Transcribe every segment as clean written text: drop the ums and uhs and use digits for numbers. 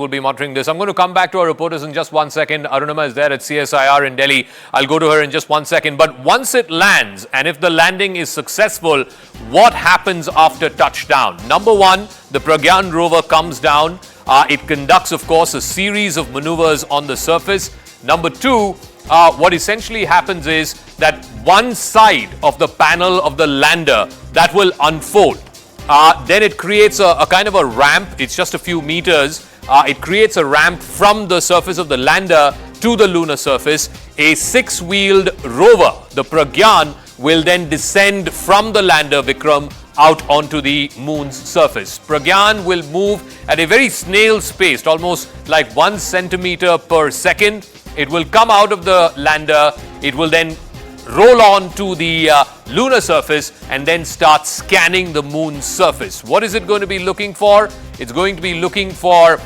will be monitoring this. I'm going to come back to our reporters in just 1 second. Arunima is there at CSIR in Delhi. I'll go to her in just 1 second. But once it lands, and if the landing is successful, what happens after touchdown? Number one, the Pragyan rover comes down. It conducts, of course, a series of maneuvers on the surface. Number two, what essentially happens is that one side of the panel of the lander that will unfold. Then it creates a kind of a ramp. It's just a few meters. It creates a ramp from the surface of the lander to the lunar surface. A six-wheeled rover, the Pragyan, will then descend from the Lander Vikram out onto the moon's surface. Pragyan will move at a very snail's pace, almost like 1 centimeter per second. It will come out of the lander. It will then roll on to the lunar surface and then start scanning the moon's surface. What is it going to be looking for? It's going to be looking for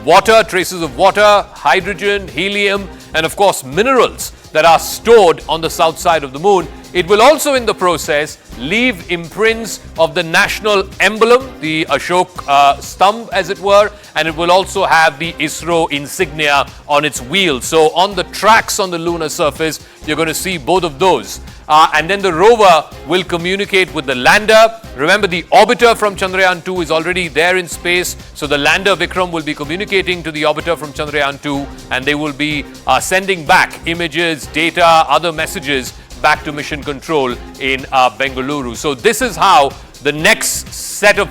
water, traces of water, hydrogen, helium, and of course minerals that are stored on the south side of the moon. It will also in the process leave imprints of the national emblem, the Ashok stump as it were, and it will also have the ISRO insignia on its wheels. So on the tracks on the lunar surface, you're going to see both of those. And then the rover will communicate with the lander. Remember, the orbiter from Chandrayaan 2 is already there in space. So the Lander Vikram will be communicating to the orbiter from Chandrayaan 2, and they will be sending back images, data, other messages back to mission control in Bengaluru. So this is how the next set of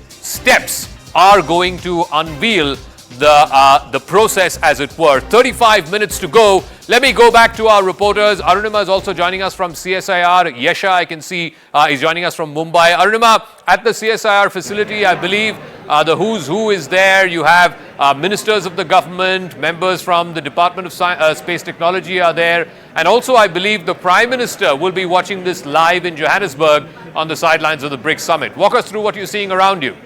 steps are going to unveil the process, as it were. 35 minutes to go. Let me go back to our reporters. Arunima is also joining us from CSIR. Yesha, I can see, is joining us from Mumbai. Arunima, at the CSIR facility, I believe the who's who is there. You have ministers of the government, members from the Department of Space Technology are there. And also, I believe the Prime Minister will be watching this live in Johannesburg on the sidelines of the BRICS Summit. Walk us through what you're seeing around you.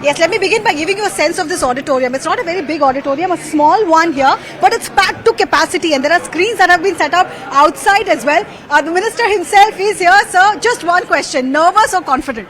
Yes, let me begin by giving you a sense of this auditorium. It's not a very big auditorium, a small one here, but it's packed to capacity, and there are screens that have been set up outside as well. The minister himself is here, sir. Just one question, nervous or confident?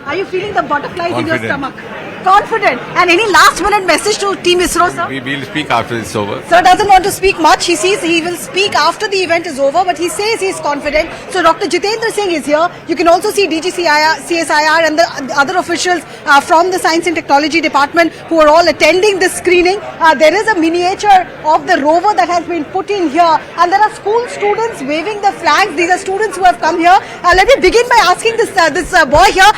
Are you feeling the butterflies in your stomach? Confident. And any last minute message to Team ISRO, sir? We will speak after it's over. Sir doesn't want to speak much. He says he will speak after the event is over, but he says he's confident. So Dr. Jitendra Singh is here. You can also see CSIR and the other officials from the Science and Technology Department who are all attending this screening. There is a miniature of the rover that has been put in here, and there are school students waving the flags. These are students who have come here. Let me begin by asking this boy here,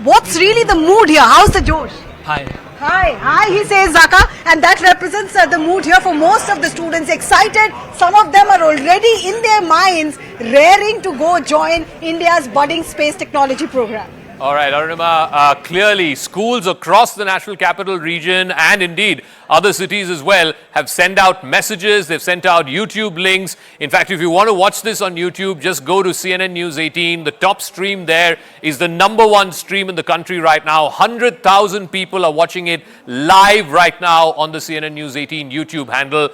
what's really the mood here? How's the Josh? Hi, he says, Zaka, and that represents the mood here for most of the students. Excited, some of them are already in their minds raring to go join India's budding space technology program. All right, Arunima, clearly schools across the National Capital Region and indeed other cities as well have sent out messages. They've sent out YouTube links. In fact, if you want to watch this on YouTube, just go to CNN News 18. The top stream there is the #1 stream in the country right now. 100,000 people are watching it live right now on the CNN News 18 YouTube handle.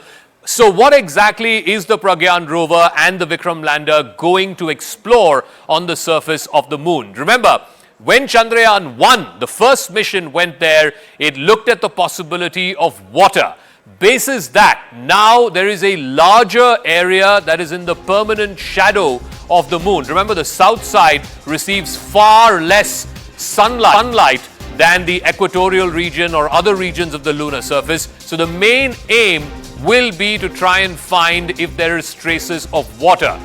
So what exactly is the Pragyan rover and the Vikram lander going to explore on the surface of the moon? Remember, when Chandrayaan 1, the first mission, went there, it looked at the possibility of water. Basis that, now there is a larger area that is in the permanent shadow of the moon. Remember, the south side receives far less sunlight than the equatorial region or other regions of the lunar surface. So the main aim will be to try and find if there is traces of water.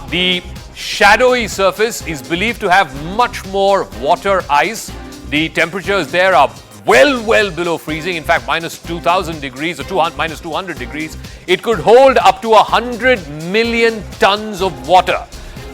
The shadowy surface is believed to have much more water ice. The temperatures there are well below freezing. In fact, minus 2,000 degrees or minus 200 degrees. It could hold up to 100 million tons of water.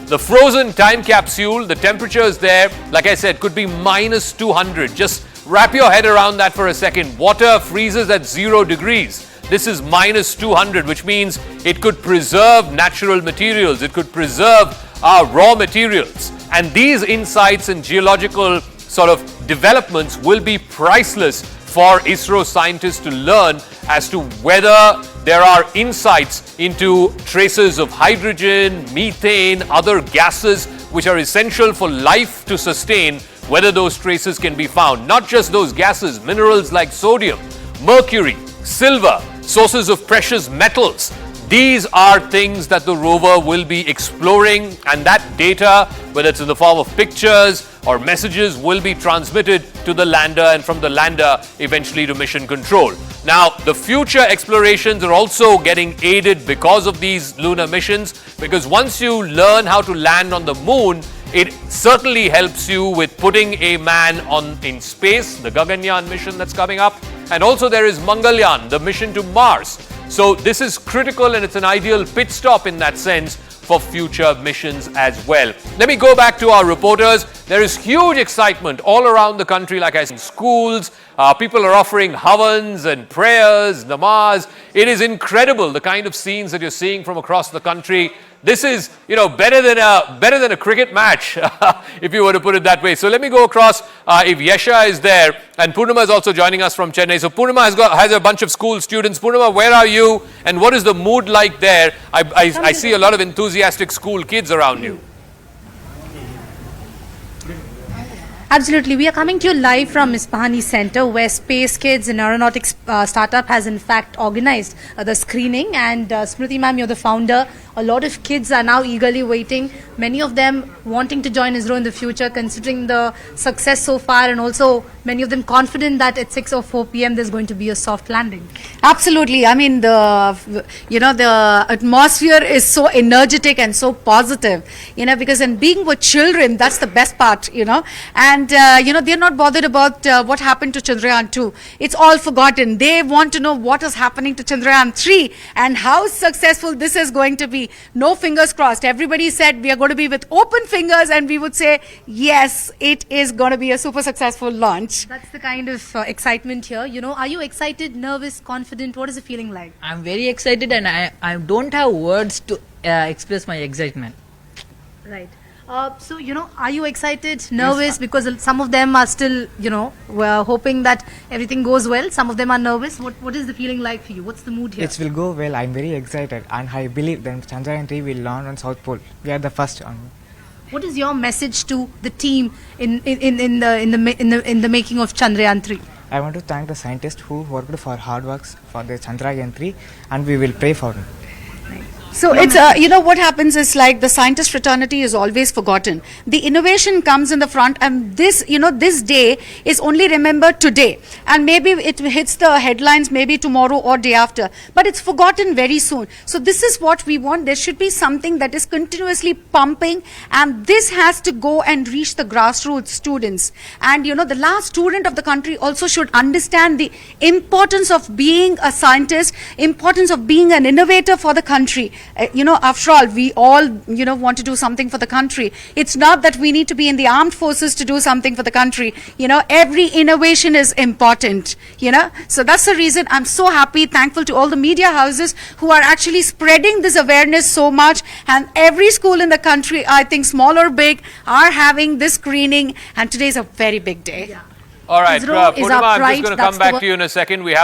The frozen time capsule, the temperatures there, like I said, could be minus 200. Just wrap your head around that for a second. Water freezes at 0 degrees. This is minus 200, which means it could preserve natural materials. It could preserve raw materials. And these insights and geological sort of developments will be priceless for ISRO scientists to learn as to whether there are insights into traces of hydrogen, methane, other gases which are essential for life to sustain whether those traces can be found. Not just those gases, minerals like sodium, mercury, silver, sources of precious metals. These are things that the rover will be exploring, and that data, whether it's in the form of pictures or messages, will be transmitted to the lander, and from the lander eventually to mission control. Now, the future explorations are also getting aided because of these lunar missions, because once you learn how to land on the moon, it certainly helps you with putting a man in space, the Gaganyaan mission that's coming up, and also there is Mangalyaan, the mission to Mars. So this is critical, and it's an ideal pit stop in that sense for future missions as well. Let me go back to our reporters. There is huge excitement all around the country, like I said, in schools. People are offering havans and prayers, namaz. It is incredible, the kind of scenes that you're seeing from across the country. This is, better than a cricket match, if you were to put it that way. So let me go across. If Yesha is there, and Purnima is also joining us from Chennai. So Purnima has a bunch of school students. Purnima, where are you, and what is the mood like there? I see a lot of enthusiastic school kids around you. Absolutely. We are coming to you live from Isphani Center, where Space Kids and Aeronautics startup has in fact organized the screening. And Smriti ma'am, you're the founder. A lot of kids are now eagerly waiting, many of them wanting to join ISRO in the future, considering the success so far, and also many of them confident that at 6 or 4 p.m. there's going to be a soft landing. Absolutely. I mean, the atmosphere is so energetic and so positive, because in being with children, that's the best part, and, they're not bothered about what happened to Chandrayaan 2. It's all forgotten. They want to know what is happening to Chandrayaan 3 and how successful this is going to be. No fingers crossed. Everybody said we are going to be with open fingers, and we would say, yes, it is going to be a super successful launch. That's the kind of excitement here. Are you excited, nervous, confident? What is the feeling like? I'm very excited, and I don't have words to express my excitement. Right. So, are you excited, nervous? Yes, because some of them are still, we're hoping that everything goes well. Some of them are nervous. What is the feeling like for you? What's the mood here? It will go well. I'm very excited, and I believe that Chandrayaan 3 will land on South Pole. We are the first on. What is your message to the team in the making of Chandrayaan 3? I want to thank the scientists who worked for hard works for the Chandrayaan 3, and we will pray for them. So it's, what happens is like the scientist fraternity is always forgotten. The innovation comes in the front, and this, this day is only remembered today. And maybe it hits the headlines maybe tomorrow or day after, but it's forgotten very soon. So this is what we want. There should be something that is continuously pumping, and this has to go and reach the grassroots students. And, the last student of the country also should understand the importance of being a scientist, importance of being an innovator for the country. After all, we all, want to do something for the country. It's not that we need to be in the armed forces to do something for the country. Every innovation is important, So that's the reason I'm so happy, thankful to all the media houses who are actually spreading this awareness so much. And every school in the country, I think small or big, are having this screening. And today is a very big day. Yeah. All right, ISRO is Purnima, our I'm just pride. going to That's come back to you in a second. We have